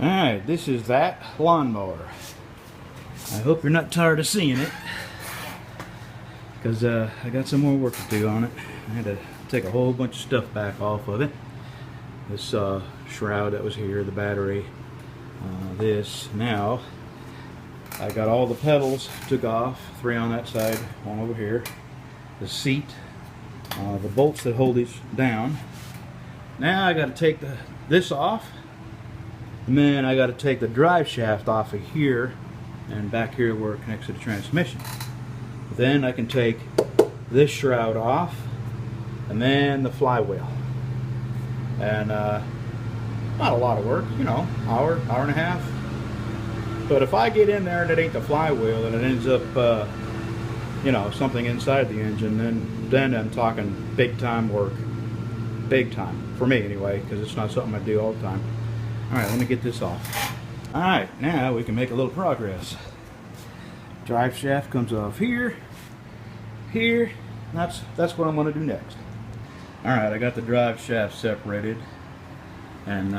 Alright, this is that lawnmower. I hope you're not tired of seeing it, because I got some more work to do on it. I had to take a whole bunch of stuff back off of it. This shroud that was here, the battery, this. Now, I got all the pedals took off, 3 on that side, 1 over here. The seat, the bolts that hold these down. Now I got to take this off, and then I got to take the drive shaft off of here and back here where it connects to the transmission. Then I can take this shroud off, and then the flywheel. And not a lot of work, you know, hour and a half. But if I get in there and it ain't the flywheel and it ends up you know, something inside the engine, then I'm talking big time work. Big time. For me anyway, because it's not something I do all the time. Alright, let me get this off. Alright, now we can make a little progress. Drive shaft comes off here. Here. That's what I'm going to do next. Alright, I got the drive shaft separated. And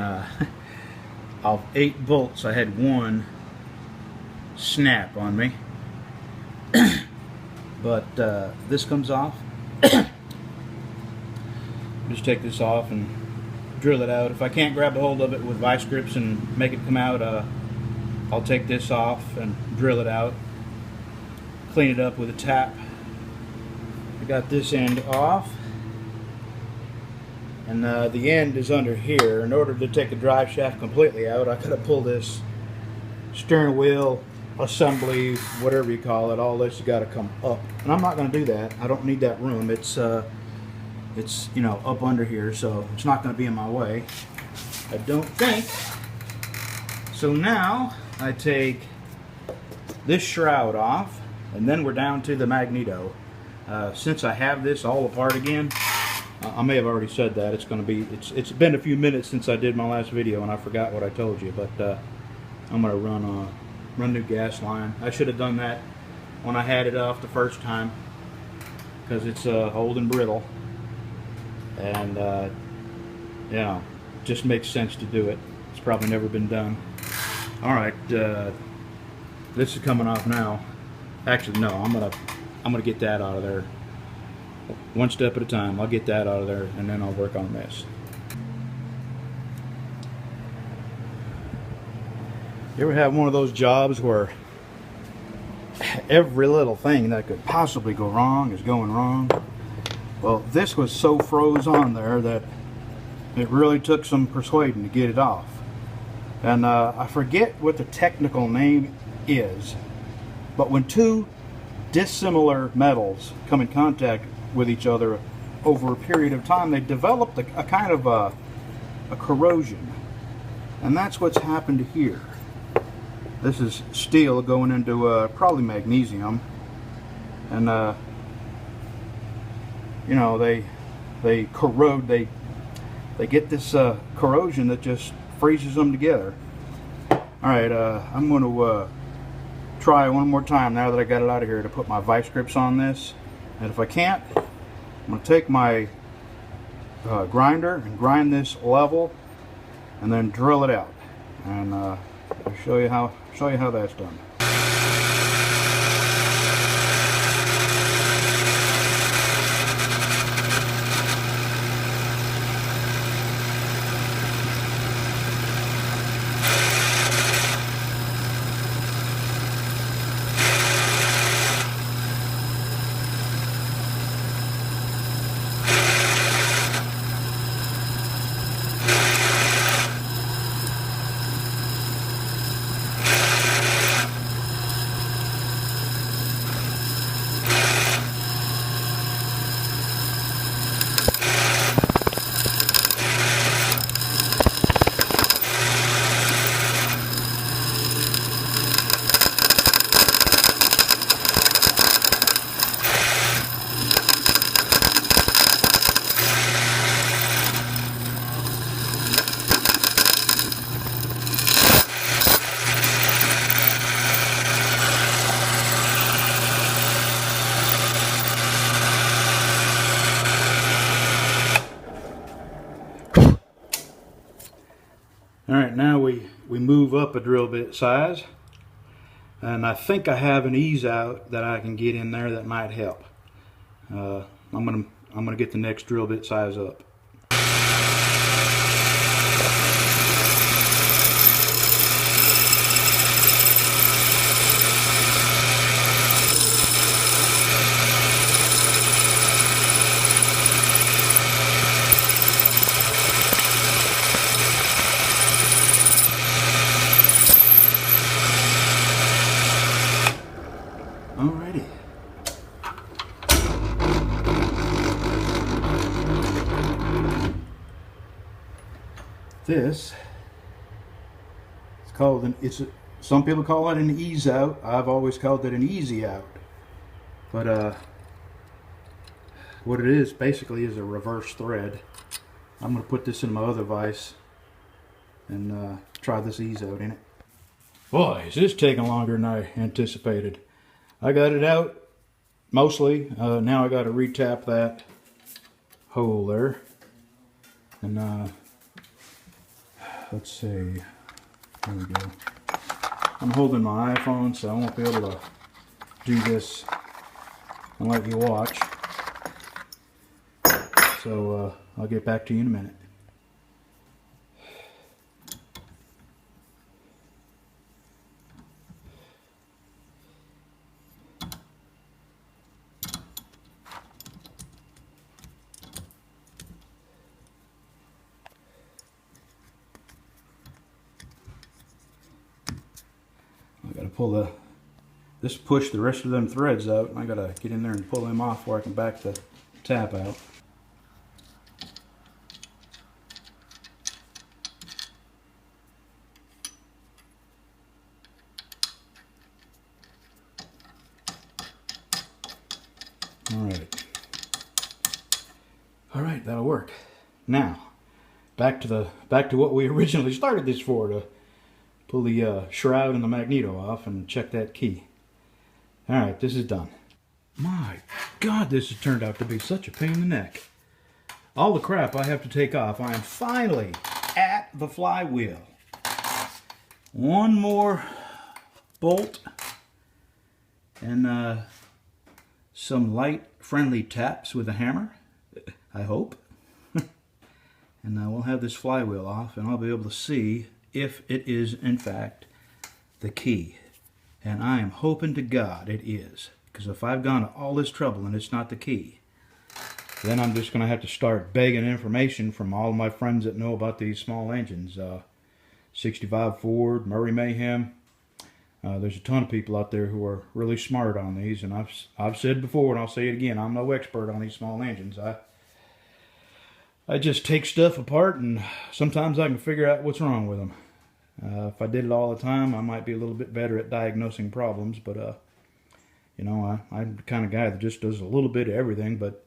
of 8 bolts, I had 1 snap on me. But this comes off. Just take this off and drill it out. If I can't grab a hold of it with vice grips and make it come out, I'll take this off and drill it out. Clean it up with a tap. I got this end off. And the end is under here. In order to take the drive shaft completely out, I gotta pull this steering wheel assembly, whatever you call it, all this has got to come up. And I'm not going to do that. I don't need that room. It's you know, up under here, so it's not going to be in my way, I don't think. So now I take this shroud off, and then we're down to the magneto. Since I have this all apart again, I may have already said that it's going to be, it's been a few minutes since I did my last video and I forgot what I told you, but I'm going to run new gas line. I should have done that when I had it off the first time, because it's old and brittle, and you know, just makes sense to do it. It's probably never been done. Alright, this is coming off now. Actually no, I'm gonna get that out of there one step at a time. I'll get that out of there and then I'll work on this. You ever have one of those jobs where every little thing that could possibly go wrong is going wrong? Well, this was so froze on there that it really took some persuading to get it off. And I forget what the technical name is, but when 2 dissimilar metals come in contact with each other over a period of time, they develop a kind of a corrosion. And that's what's happened here. This is steel going into probably magnesium, and you know, they corrode. They get this corrosion that just freezes them together. All right, I'm going to try one more time now that I got it out of here to put my vice grips on this, and if I can't, I'm going to take my grinder and grind this level, and then drill it out, and I'll show you how that's done. now we move up a drill bit size, and I think I have an ease out that I can get in there that might help. I'm gonna get the next drill bit size up. Alrighty. This it's called some people call it an ease out. I've always called it an easy out. But what it is basically is a reverse thread. I'm going to put this in my other vise and try this ease out in it. Boy, is this taking longer than I anticipated. I got it out mostly. Now I got to retap that hole there. And let's see. There we go. I'm holding my iPhone, so I won't be able to do this and let you watch. So I'll get back to you in a minute. I gotta pull push the rest of them threads out, and I gotta get in there and pull them off before I can back the tap out. All right, that'll work. Now, back to what we originally started this for, to pull the shroud and the magneto off and check that key. All right, this is done. My God, this has turned out to be such a pain in the neck. All the crap I have to take off. I am finally at the flywheel. One more bolt and some light, friendly taps with a hammer, I hope. And we'll have this flywheel off, and I'll be able to see if it is, in fact, the key. And I am hoping to God it is. Because if I've gone to all this trouble and it's not the key, then I'm just going to have to start begging information from all of my friends that know about these small engines. 65 Ford, Murray Mayhem. There's a ton of people out there who are really smart on these. And I've said before, and I'll say it again, I'm no expert on these small engines. I just take stuff apart, and sometimes I can figure out what's wrong with them. If I did it all the time, I might be a little bit better at diagnosing problems, but you know, I'm the kind of guy that just does a little bit of everything. But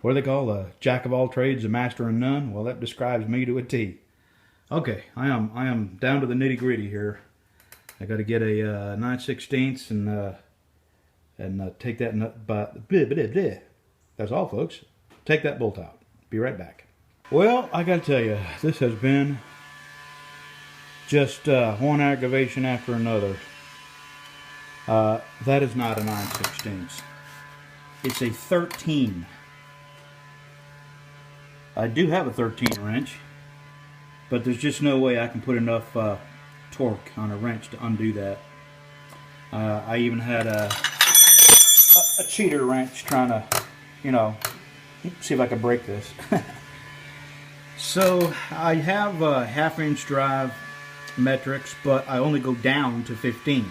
what do they call a jack of all trades, a master of none? Well, that describes me to a T. Okay, I am down to the nitty gritty here. I got to get a 9/16 and take that nut. But that's all, folks. Take that bolt out. Be right back. Well, I got to tell you, this has been just one aggravation after another. That is not a 9/16. It's a 13. I do have a 13 wrench, but there's just no way I can put enough torque on a wrench to undo that. I even had a cheater wrench trying to, you know, see if I could break this. So I have 1/2-inch drive metrics, but I only go down to 15.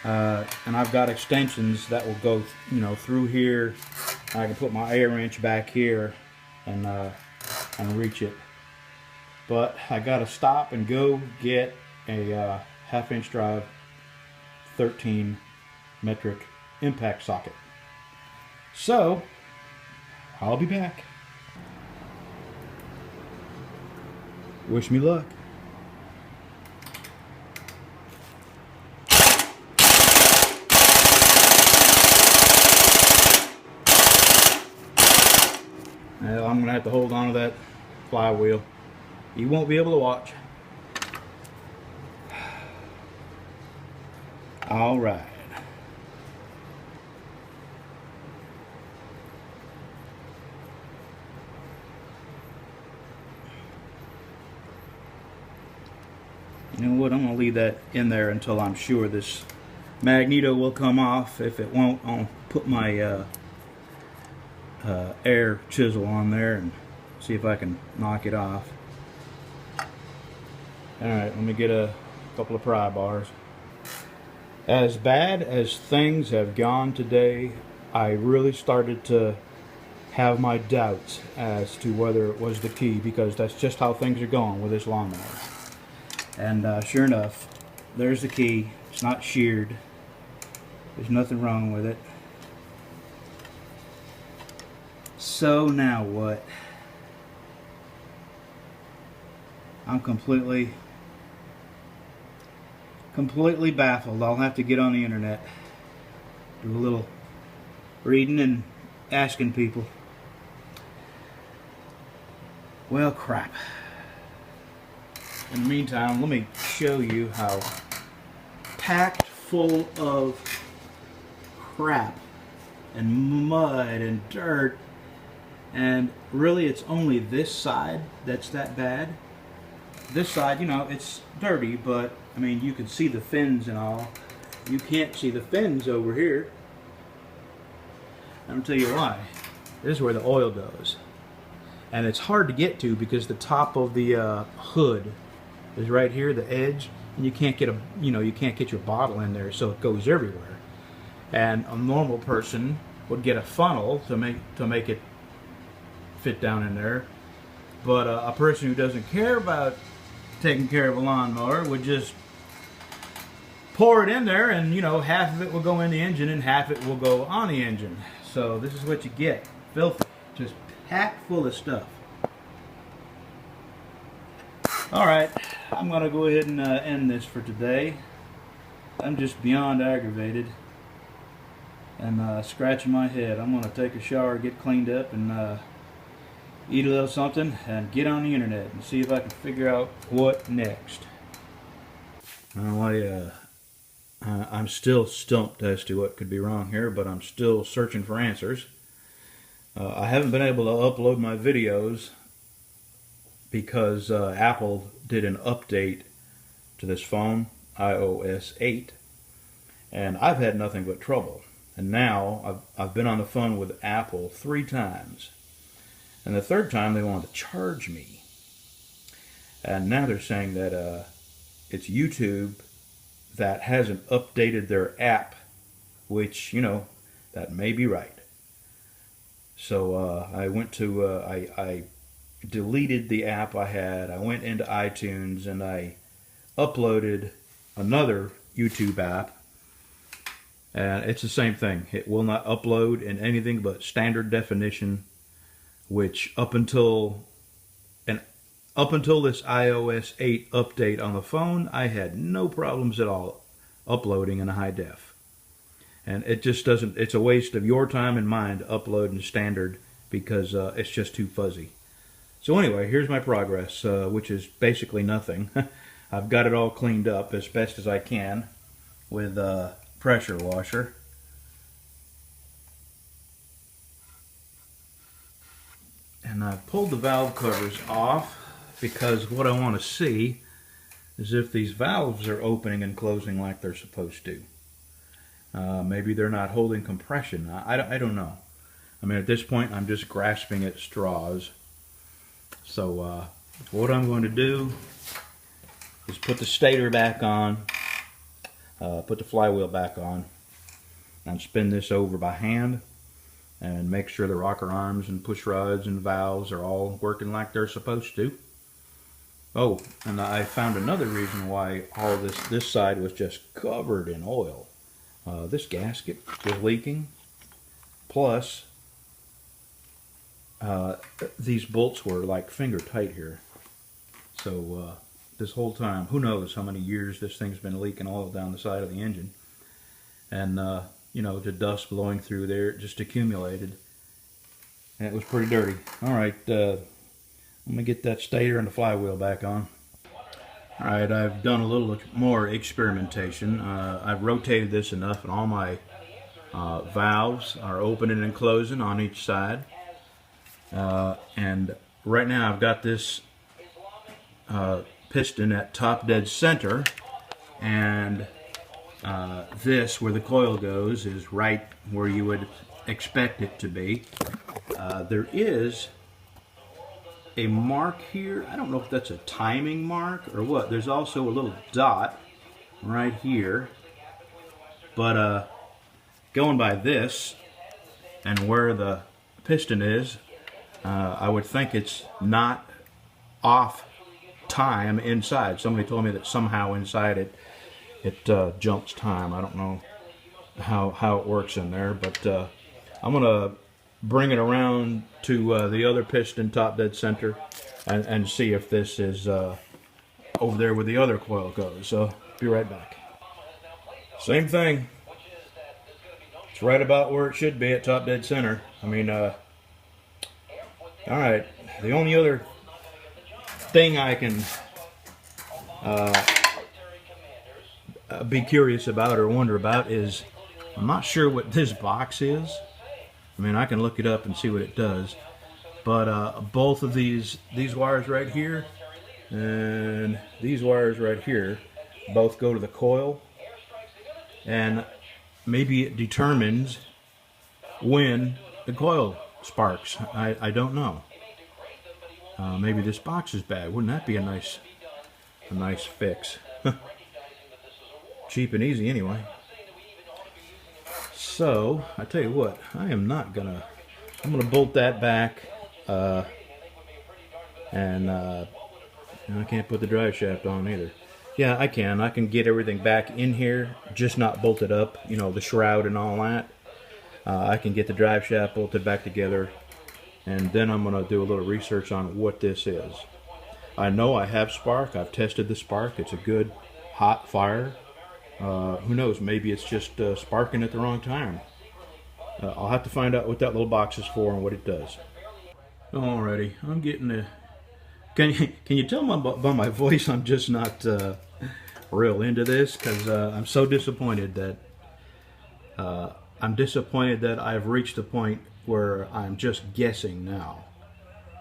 And I've got extensions that will go, you know, through here. I can put my air wrench back here and reach it. But I got to stop and go get a 1/2-inch drive 13 metric impact socket. So I'll be back. Wish me luck. Well, I'm going to have to hold on to that flywheel. You won't be able to watch. All right. You know what? I'm gonna leave that in there until I'm sure this magneto will come off. If it won't, I'll put my air chisel on there and see if I can knock it off. Alright, let me get a couple of pry bars. As bad as things have gone today, I really started to have my doubts as to whether it was the key, because that's just how things are going with this lawnmower. And sure enough, there's the key. It's not sheared. There's nothing wrong with it. So now what? I'm completely baffled. I'll have to get on the internet, do a little reading and asking people. Well, crap. In the meantime, let me show you how packed full of crap and mud and dirt, and really it's only this side that's that bad. This side, you know, it's dirty, but I mean, you can see the fins and all. You can't see the fins over here. I'm gonna tell you why. This is where the oil goes, and it's hard to get to because the top of the hood is right here, the edge, and you can't get you can't get your bottle in there, so it goes everywhere. And a normal person would get a funnel to make it fit down in there, but a person who doesn't care about taking care of a lawnmower would just pour it in there, and half of it will go in the engine and half it will go on the engine. So this is what you get, filthy, just packed full of stuff. Alright, I'm gonna go ahead and end this for today. I'm just beyond aggravated and scratching my head. I'm gonna take a shower, get cleaned up, and eat a little something and get on the internet and see if I can figure out what next. Well, I'm still stumped as to what could be wrong here, but I'm still searching for answers. I haven't been able to upload my videos because Apple did an update to this phone, iOS 8, and I've had nothing but trouble. And now I've been on the phone with Apple 3 times. And the 3rd time they wanted to charge me. And now they're saying that it's YouTube that hasn't updated their app, which, that may be right. So I went to, I deleted the app I had. I went into iTunes and I uploaded another YouTube app. And it's the same thing. It will not upload in anything but standard definition, which up until this iOS 8 update on the phone, I had no problems at all uploading in a high def. And it just doesn't, it's a waste of your time and mine to upload in standard because it's just too fuzzy. So anyway, here's my progress, which is basically nothing. I've got it all cleaned up as best as I can with a pressure washer. And I've pulled the valve covers off because what I want to see is if these valves are opening and closing like they're supposed to. Maybe they're not holding compression. I don't know. I mean, at this point, I'm just grasping at straws. So what I'm going to do is put the stator back on, put the flywheel back on, and spin this over by hand and make sure the rocker arms and push rods and valves are all working like they're supposed to. Oh, and I found another reason why all this side was just covered in oil. This gasket was leaking, plus these bolts were like finger tight here. So this whole time, who knows how many years this thing's been leaking oil down the side of the engine. And the dust blowing through there, it just accumulated. And it was pretty dirty. Alright, let me get that stator and the flywheel back on. Alright, I've done a little more experimentation. I've rotated this enough and all my valves are opening and closing on each side. And right now I've got this piston at top dead center, and this, where the coil goes, is right where you would expect it to be. There is a mark here. I don't know if that's a timing mark or what. There's also a little dot right here, but going by this and where the piston is, I would think it's not off time inside. Somebody told me that somehow inside it jumps time. I don't know how it works in there, but I'm gonna bring it around to the other piston top dead center and see if this is over there where the other coil goes. So be right back. Same thing. It's right about where it should be at top dead center. I mean, alright, the only other thing I can be curious about or wonder about is, I'm not sure what this box is. I mean, I can look it up and see what it does, but both of these wires right here and these wires right here both go to the coil, and maybe it determines when the coil sparks. I don't know. Maybe this box is bad. Wouldn't that be a nice fix? Cheap and easy anyway. So I tell you what, I'm gonna bolt that back, and I can't put the drive shaft on either. Yeah, I can get everything back in here, just not bolted up, you know, the shroud and all that. I can get the drive shaft bolted back together, and then I'm gonna do a little research on what this is. I know I have spark. I've tested the spark. It's a good hot fire. Who knows, maybe it's just sparking at the wrong time. I'll have to find out what that little box is for and what it does. Alrighty, I'm getting a... Can you tell by my voice I'm just not real into this? Because I'm so disappointed that... I've reached a point where I'm just guessing now.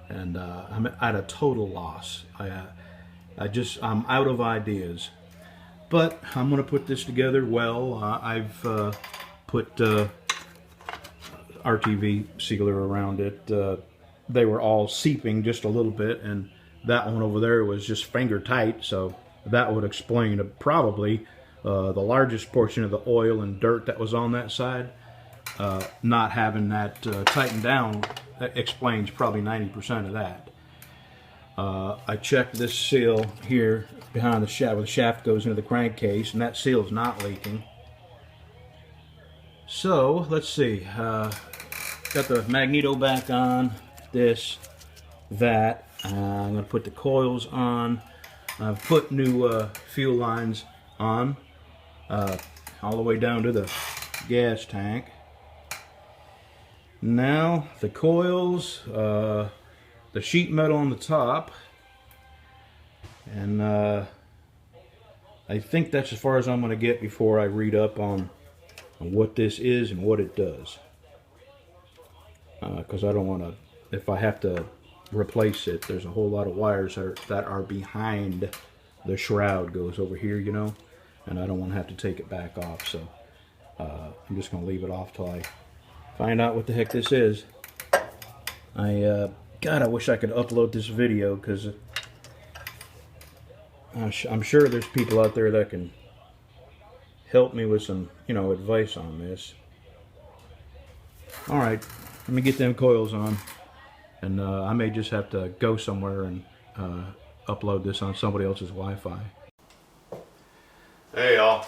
And I'm at a total loss. I'm out of ideas. But I'm going to put this together well. I've put RTV sealer around it. They were all seeping just a little bit, and that one over there was just finger tight, so that would explain probably the largest portion of the oil and dirt that was on that side. Not having that tightened down explains probably 90% of that. I checked this seal here behind the shaft, where the shaft goes into the crankcase, and that seal is not leaking. So let's see. Got the magneto back on. This, that. I'm going to put the coils on. I've put new fuel lines on, all the way down to the gas tank. Now the coils, the sheet metal on the top, and I think that's as far as I'm going to get before I read up on what this is and what it does. Because I don't want to, if I have to replace it, there's a whole lot of wires that are behind the shroud, goes over here, you know, and I don't want to have to take it back off. So I'm just going to leave it off till I find out what the heck this is. God, I wish I could upload this video, because I'm sure there's people out there that can help me with some, you know, advice on this. Alright, let me get them coils on, and I may just have to go somewhere and upload this on somebody else's Wi-Fi. Hey y'all,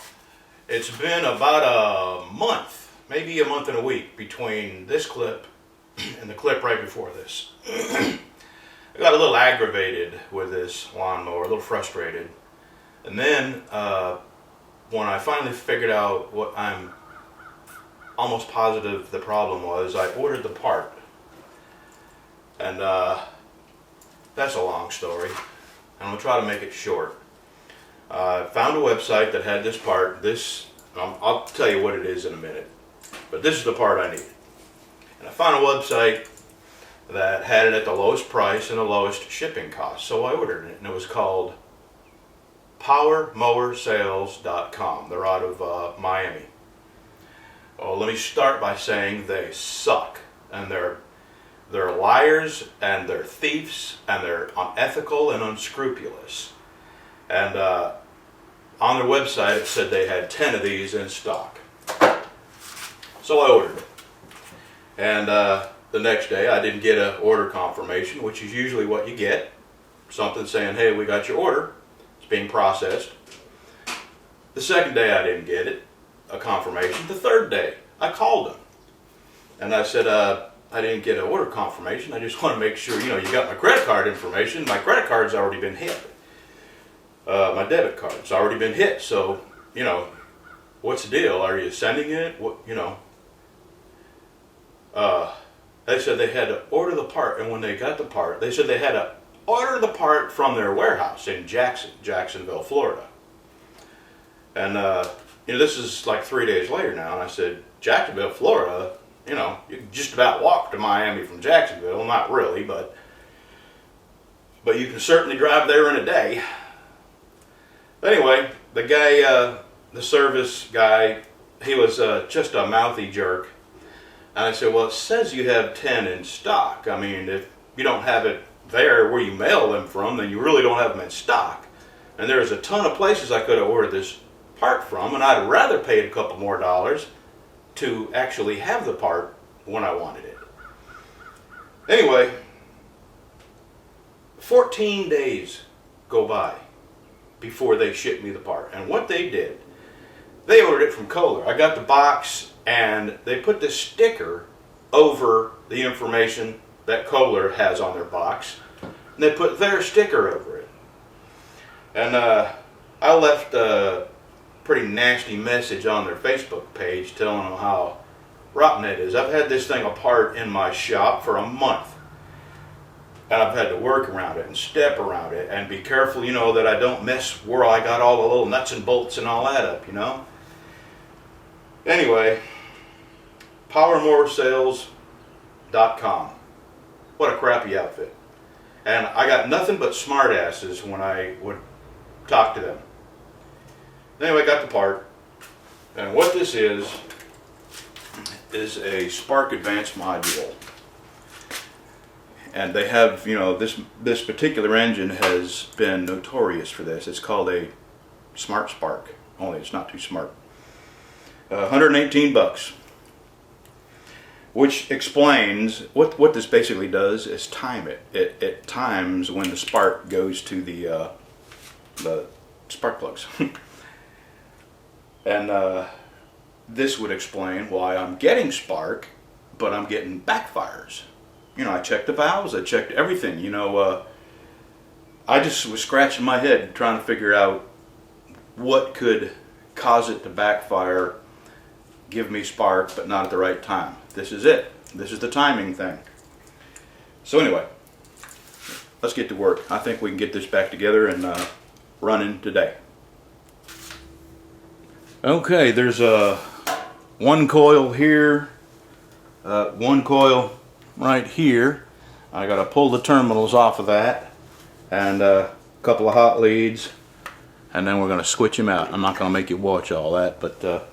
it's been about a month, maybe a month and a week, between this clip and the clip right before this. I got a little aggravated with this lawnmower, a little frustrated. And then when I finally figured out what I'm almost positive the problem was, I ordered the part. And that's a long story. I'm going to try to make it short. I found a website that had this part. I'll tell you what it is in a minute, but this is the part I needed. And I found a website that had it at the lowest price and the lowest shipping cost. So I ordered it, and it was called powermowersales.com. They're out of Miami. Well, let me start by saying they suck, and they're liars, and they're thieves, and they're unethical and unscrupulous. And on their website it said they had 10 of these in stock. So I ordered it. And the next day I didn't get an order confirmation, which is usually what you get. Something saying, hey, we got your order. It's being processed. The second day I didn't get it, a confirmation. The third day I called them. And I said, I didn't get an order confirmation. I just want to make sure, you got my credit card information. My credit card's already been hit. My debit card's already been hit. So, what's the deal? Are you sending it? They said they had to order the part, and when they got the part, they said they had to order the part from their warehouse in Jacksonville, Florida. And this is like 3 days later now, and I said, Jacksonville, Florida. You can just about walk to Miami from Jacksonville. Not really, but you can certainly drive there in a day. Anyway, the guy, the service guy, he was just a mouthy jerk. And I said, well, it says you have 10 in stock. I mean, if you don't have it there where you mail them from, then you really don't have them in stock. And there's a ton of places I could have ordered this part from, and I'd rather pay a couple more dollars to actually have the part when I wanted it. Anyway, 14 days go by before they ship me the part. And what they did, they ordered it from Kohler. I got the box, and they put this sticker over the information that Kohler has on their box, and they put their sticker over it. And I left a pretty nasty message on their Facebook page telling them how rotten it is. I've had this thing apart in my shop for a month, and I've had to work around it and step around it and be careful, that I don't mess where I got all the little nuts and bolts and all that up, Anyway, powermowersales.com. What a crappy outfit. And I got nothing but smart asses when I would talk to them. Anyway, I got the part. And what this is a Spark Advanced module. And they have, this particular engine has been notorious for this. It's called a Smart Spark, only it's not too smart. 118 bucks. Which explains, what this basically does is time it. It times when the spark goes to the spark plugs. And this would explain why I'm getting spark, but I'm getting backfires. I checked the valves, I checked everything. I just was scratching my head trying to figure out what could cause it to backfire, give me spark, but not at the right time. This is it. This is the timing thing. So anyway, let's get to work. I think we can get this back together and running today. Okay, there's one coil here, one coil right here. I got to pull the terminals off of that, and a couple of hot leads, and then we're going to switch them out. I'm not going to make you watch all that, but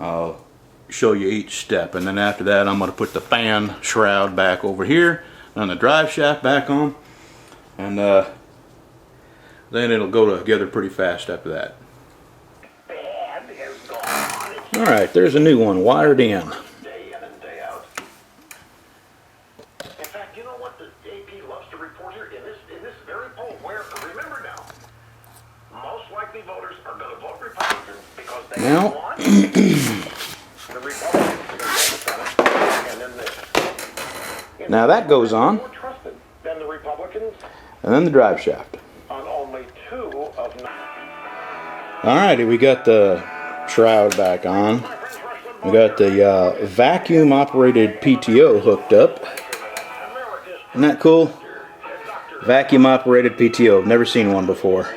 I'll show you each step. And then after that, I'm going to put the fan shroud back over here and the drive shaft back on, and then it'll go together pretty fast after that. Alright, there's a new one wired in. Day in and day out. In fact, you know what the AP loves to report here in this very poll, where, remember now, most likely voters are going to vote Republican because they want the Republicans to go to the Senate, and then this. Now that goes on. More trusted than the Republicans. And then the drive shaft. On only 2 of 9. Alrighty, we got the shroud back on. We got the vacuum operated PTO hooked up. Isn't that cool? Vacuum operated PTO. Never seen one before.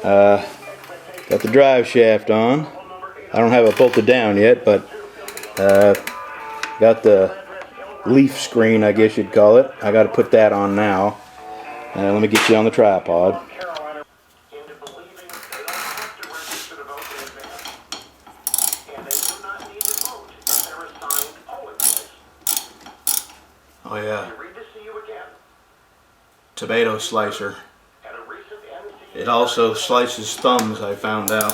Got the drive shaft on. I don't have it bolted down yet, but got the leaf screen, I guess you'd call it. I got to put that on now. Let me get you on the tripod. Oh yeah. Tomato slicer. It also slices thumbs, I found out.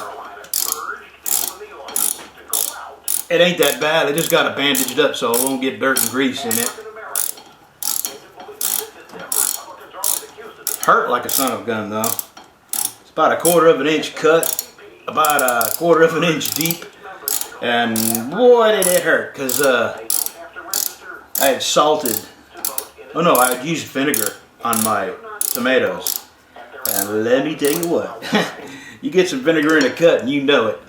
It ain't that bad. I just got it bandaged up so it won't get dirt and grease in it. Hurt like a son of a gun though. It's about 1/4 of an inch cut, about 1/4 of an inch deep, and boy did it hurt, because I had salted, oh no, I had used vinegar on my tomatoes. And let me tell you what, you get some vinegar in a cut and you know it.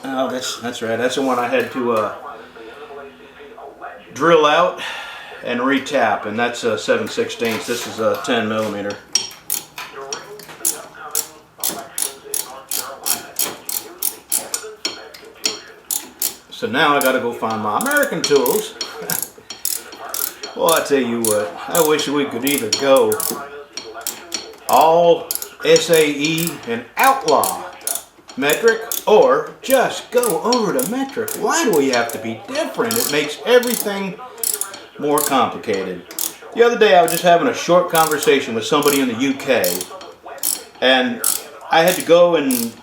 Oh, that's right. That's the one I had to drill out and retap, and that's 7/16. This is a 10 millimeter. So now I got to go find my American tools. Well, I tell you what, I wish we could either go all SAE and outlaw metric, or just go over to metric. Why do we have to be different? It makes everything more complicated. The other day I was just having a short conversation with somebody in the UK, and I had to go and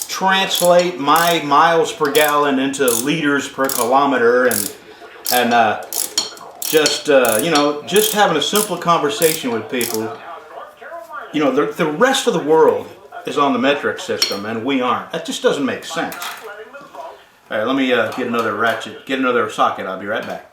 translate my miles per gallon into liters per kilometer, and just having a simple conversation with people. You know, the rest of the world is on the metric system and we aren't. That just doesn't make sense. All right, let me get another ratchet, get another socket. I'll be right back.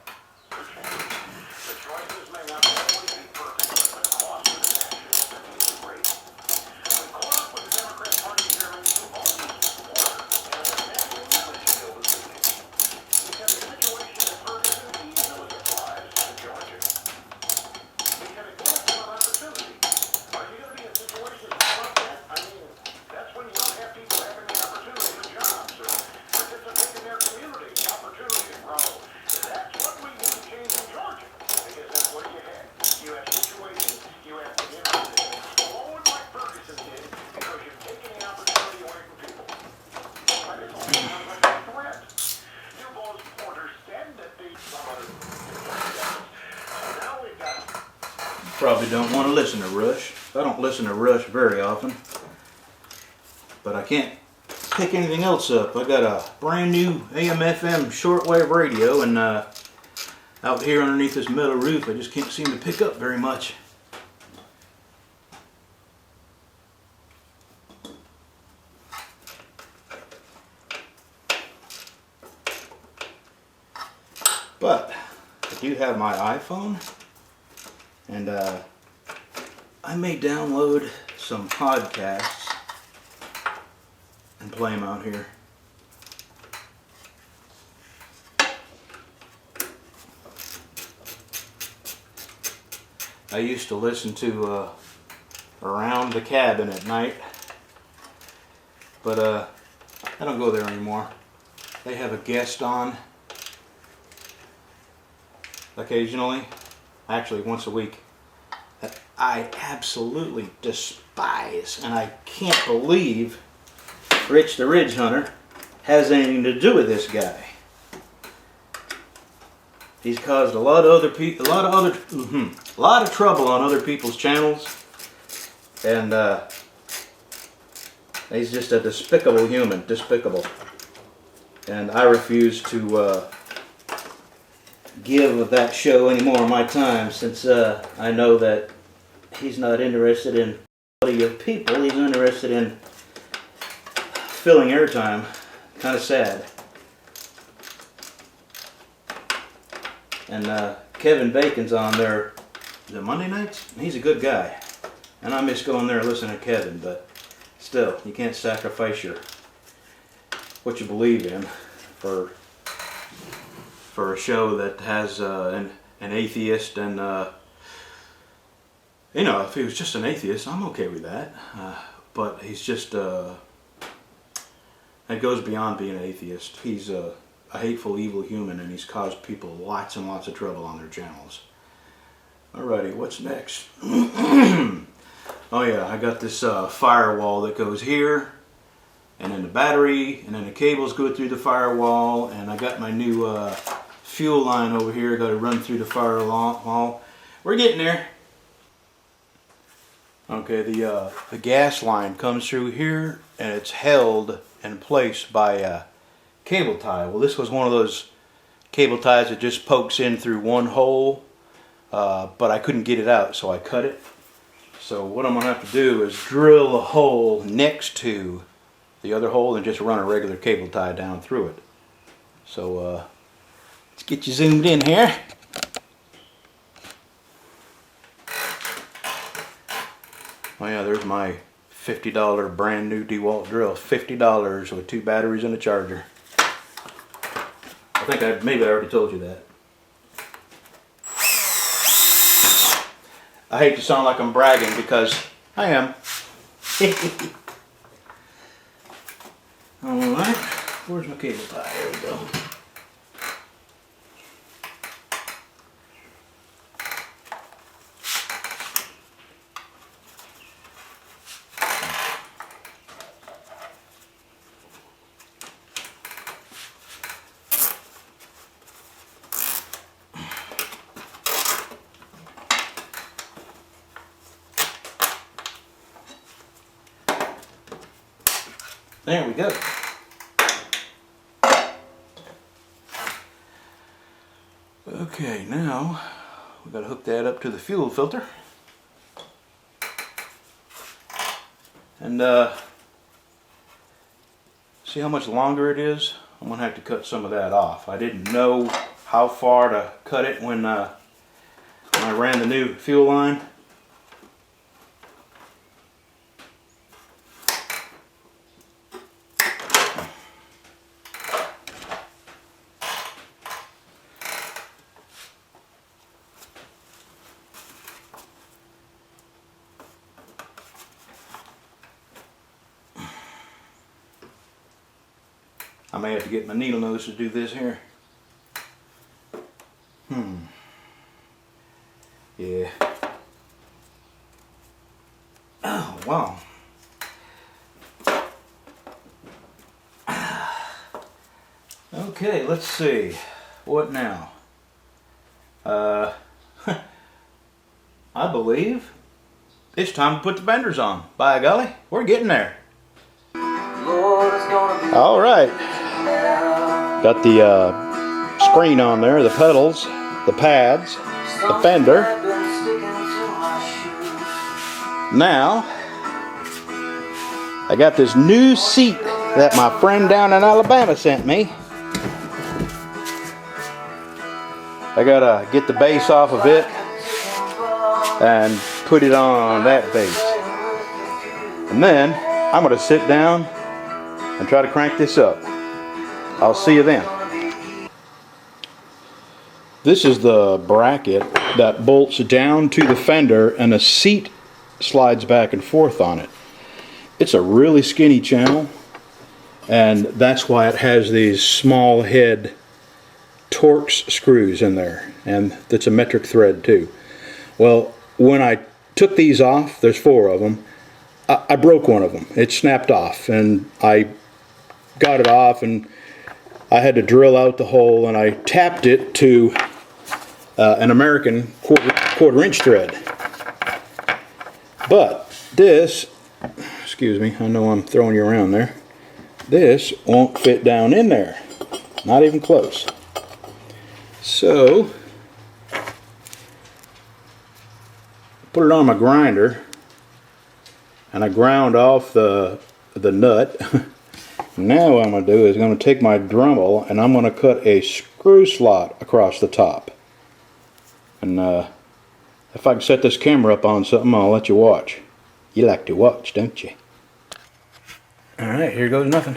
Probably don't want to listen to Rush. I don't listen to Rush very often, but I can't pick anything else up. I got a brand new AM/FM shortwave radio, and out here underneath this metal roof I just can't seem to pick up very much. But I do have my iPhone, and I may download some podcasts and play them out here. I used to listen to Around the Cabin at night, but I don't go there anymore. They have a guest on occasionally, actually once a week, that I absolutely despise, and I can't believe Rich the Ridge Hunter has anything to do with this guy. He's caused a lot of trouble on other people's channels, and he's just a despicable human, despicable. And I refuse to give that show any more of my time, since I know that he's not interested in quality of people. He's interested in filling airtime. Kind of sad. And Kevin Bacon's on there. Is it Monday nights? He's a good guy, and I miss going there and listening to Kevin. But still, you can't sacrifice what you believe in for a show that has an atheist and You know, if he was just an atheist, I'm okay with that. But he's just, it goes beyond being an atheist. He's a hateful, evil human, and he's caused people lots and lots of trouble on their channels. Alrighty, what's next? Oh yeah, I got this firewall that goes here, and then the battery, and then the cables go through the firewall, and I got my new fuel line over here, got to run through the firewall. We're getting there. Okay, the gas line comes through here, and it's held in place by a cable tie. Well, this was one of those cable ties that just pokes in through one hole, but I couldn't get it out, so I cut it. So what I'm going to have to do is drill a hole next to the other hole and just run a regular cable tie down through it. So let's get you zoomed in here. Oh yeah, there's my $50 brand new DeWalt drill. $50 with 2 batteries and a charger. I think maybe I already told you that. I hate to sound like I'm bragging because I am. Alright, where's my cable tie? There we go. There we go. Okay, now we've got to hook that up to the fuel filter. And see how much longer it is? I'm going to have to cut some of that off. I didn't know how far to cut it when I ran the new fuel line. I may have to get my needle nose to do this here. Yeah. Oh, wow. Okay, let's see. What now? I believe it's time to put the benders on. By golly, we're getting there. All right. Got the screen on there, the pedals, the pads, the fender. Now, I got this new seat that my friend down in Alabama sent me. I gotta get the base off of it and put it on that base. And then I'm gonna sit down and try to crank this up. I'll see you then. This is the bracket that bolts down to the fender and a seat slides back and forth on it. It's a really skinny channel, and that's why it has these small head Torx screws in there, and that's a metric thread too. Well, when I took these off, there's 4 of them, I broke one of them. It snapped off, and I got it off, and I had to drill out the hole, and I tapped it to an American quarter-inch thread. But this, excuse me, I know I'm throwing you around there, this won't fit down in there, not even close. So put it on my grinder, and I ground off the nut. Now what I'm going to do is I'm going to take my Dremel and I'm going to cut a screw slot across the top. And if I can set this camera up on something, I'll let you watch. You like to watch, don't you? Alright, here goes nothing.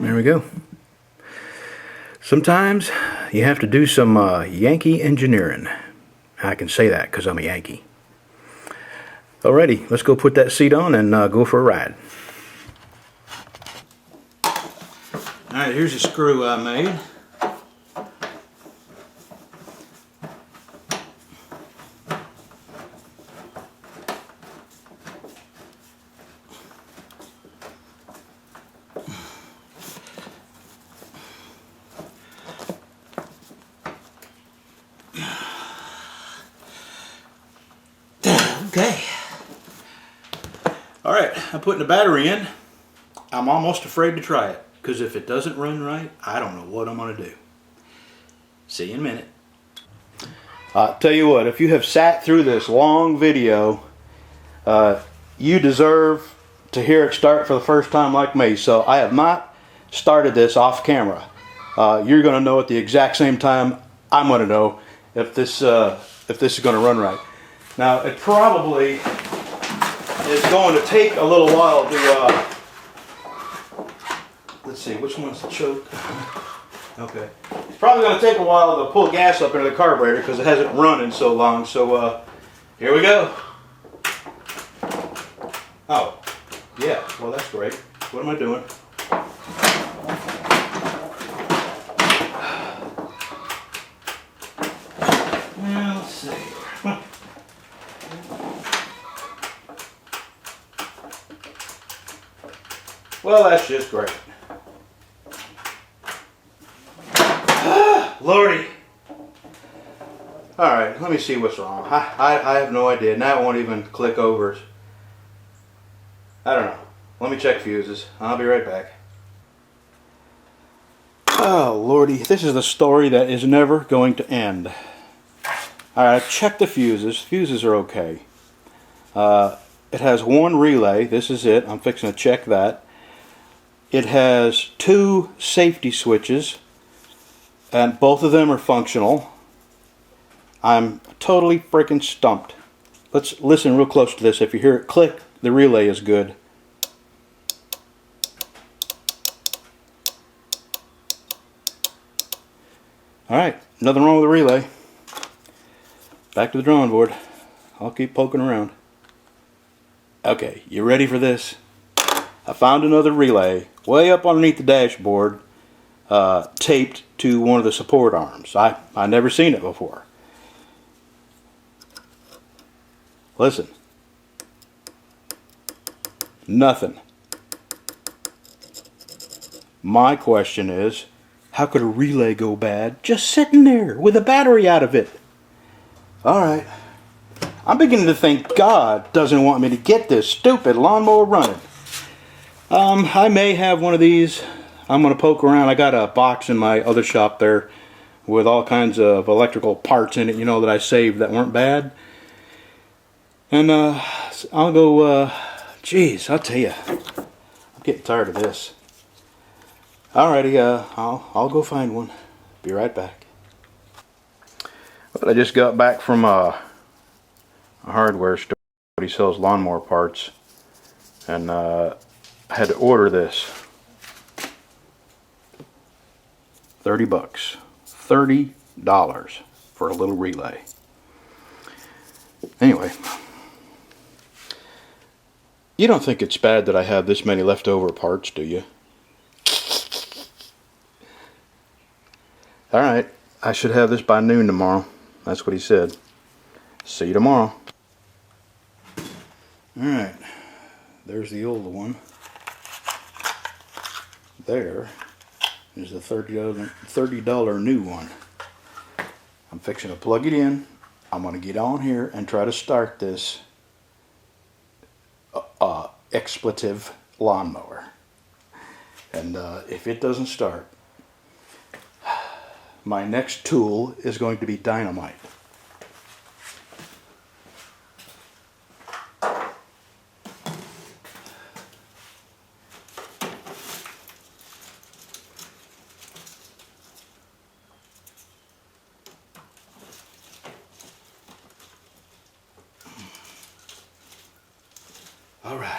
there we go. Sometimes you have to do some Yankee engineering. I can say that because I'm a Yankee. Alrighty, let's go put that seat on and go for a ride. Alright, here's a screw I made. Okay. Alright, I'm putting the battery in. I'm almost afraid to try it, because if it doesn't run right, I don't know what I'm going to do. See you in a minute. I'll tell you what, if you have sat through this long video, you deserve to hear it start for the first time like me. So I have not started this off camera. You're going to know at the exact same time I'm going to know if this is going to run right. Now, it probably is going to take a little while to, let's see, which one's the choke? Okay. It's probably going to take a while to pull gas up into the carburetor because it hasn't run in so long. So, here we go. Oh, yeah, well, that's great. What am I doing? Well, let's see. Well, that's just great. Lordy. Alright, let me see what's wrong. I have no idea. Now it won't even click over. I don't know. Let me check fuses. I'll be right back. Oh, Lordy. This is the story that is never going to end. Alright, I checked the fuses. Fuses are okay. It has one relay. This is it. I'm fixing to check that. It has two safety switches, and both of them are functional. I'm totally freaking stumped. Let's listen real close to this. If you hear it click, the relay is good. Alright, nothing wrong with the relay. Back to the drawing board. I'll keep poking around. Okay, you ready for this? I found another relay way up underneath the dashboard, taped to one of the support arms. I never seen it before. Listen. Nothing. My question is, how could a relay go bad just sitting there with a battery out of it? Alright. I'm beginning to think God doesn't want me to get this stupid lawnmower running. I may have one of these. I'm going to poke around. I got a box in my other shop there with all kinds of electrical parts in it, you know, that I saved that weren't bad. And I'll go, geez, I'll tell you, I'm getting tired of this. Alrighty, I'll go find one. Be right back. Well, I just got back from a hardware store. He sells lawnmower parts. And I had to order this. 30 bucks. $30 for a little relay. Anyway. You don't think it's bad that I have this many leftover parts, do you? Alright. I should have this by noon tomorrow. That's what he said. See you tomorrow. Alright. There's the old one. There is the $30 new one. I'm fixing to plug it in. I'm going to get on here and try to start this expletive lawnmower. And if it doesn't start, my next tool is going to be dynamite. All right,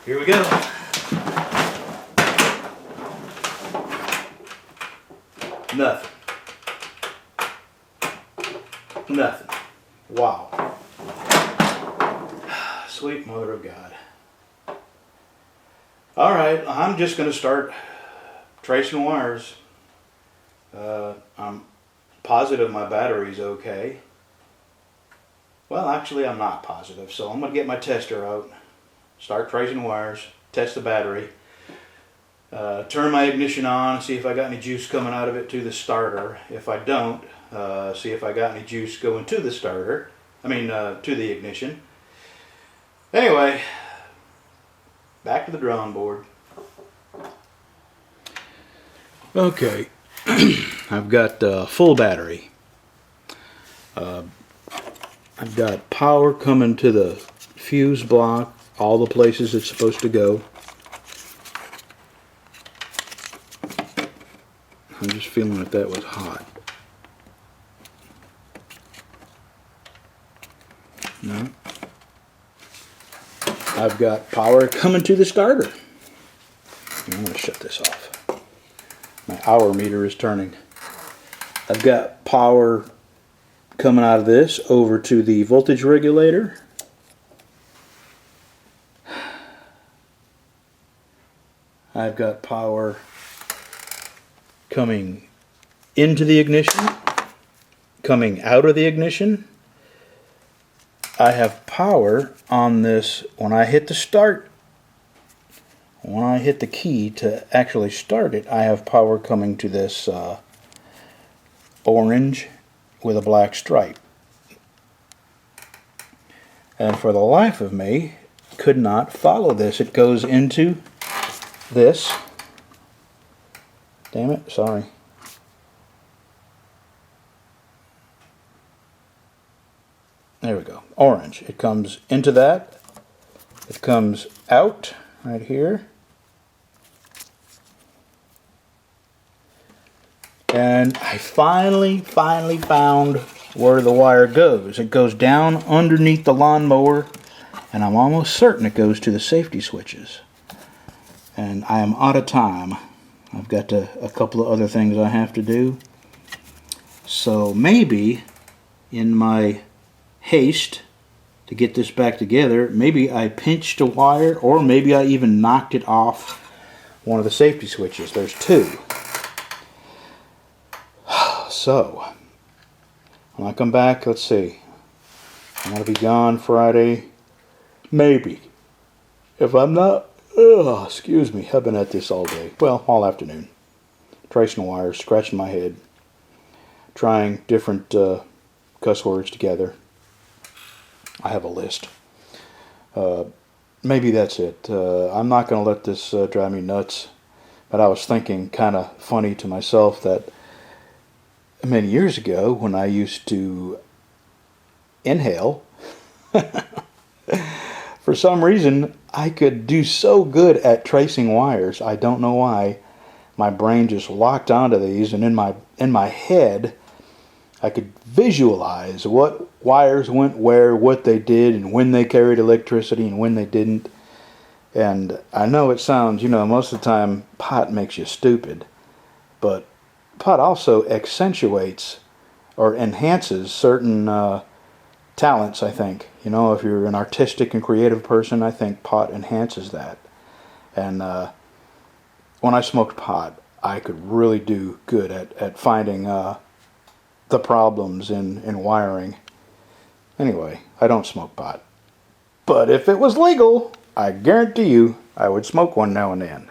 here we go. Sweet mother of God. Alright, I'm just going to start tracing wires. I'm positive my battery's okay. Well, actually I'm not positive, so I'm going to get my tester out, start tracing wires, test the battery, turn my ignition on, see if I got any juice coming out of it to the starter. If I don't, see if I got any juice going to the starter, to the ignition. Anyway, back to the drawing board. Okay, I've got full battery. I've got power coming to the fuse block, all the places it's supposed to go. I'm just feeling that that was hot. No. I've got power coming to the starter. I'm going to shut this off. My hour meter is turning. I've got power coming out of this over to the voltage regulator. I've got power coming into the ignition, coming out of the ignition. I have power on this when I hit the start. When I hit the key to actually start it, I have power coming to this orange with a black stripe. And for the life of me, could not follow this. It goes into this. Damn it, sorry. There we go, orange. It comes into that. It comes out right here. And I finally found where the wire goes. It goes down underneath the lawnmower, and I'm almost certain it goes to the safety switches. And I am out of time. I've got a couple of other things I have to do. So maybe in my haste to get this back together, maybe I pinched a wire, or maybe I even knocked it off one of the safety switches. There's two. So when I come back, let's see, I'm going to be gone Friday, maybe. If I'm not, excuse me, I've been at this all day, well, all afternoon, tracing wires, scratching my head, trying different cuss words together. I have a list. Maybe that's it. I'm not going to let this drive me nuts, but I was thinking kind of funny to myself that many years ago when I used to inhale, for some reason I could do so good at tracing wires. I don't know why. My brain just locked onto these, and in my head I could visualize what wires went where, what they did, and when they carried electricity and when they didn't. And I know it sounds, most of the time pot makes you stupid, but pot also accentuates or enhances certain talents, I think. If you're an artistic and creative person, I think pot enhances that. And when I smoked pot, I could really do good at finding the problems in wiring. Anyway, I don't smoke pot. But if it was legal, I guarantee you I would smoke one now and then.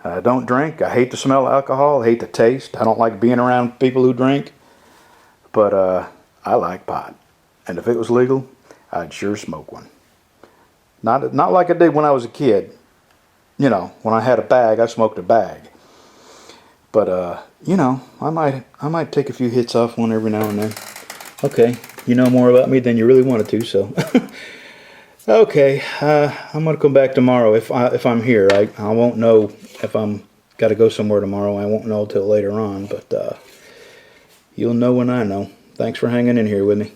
I don't drink. I hate the smell of alcohol. I hate the taste. I don't like being around people who drink. But I like pot. And if it was legal, I'd sure smoke one. Not like I did when I was a kid. When I had a bag, I smoked a bag. But I might take a few hits off one every now and then. Okay, you know more about me than you really wanted to, so. Okay, I'm gonna come back tomorrow if I'm here. I won't know if I'm got to go somewhere tomorrow. I won't know till later on, but you'll know when I know. Thanks for hanging in here with me.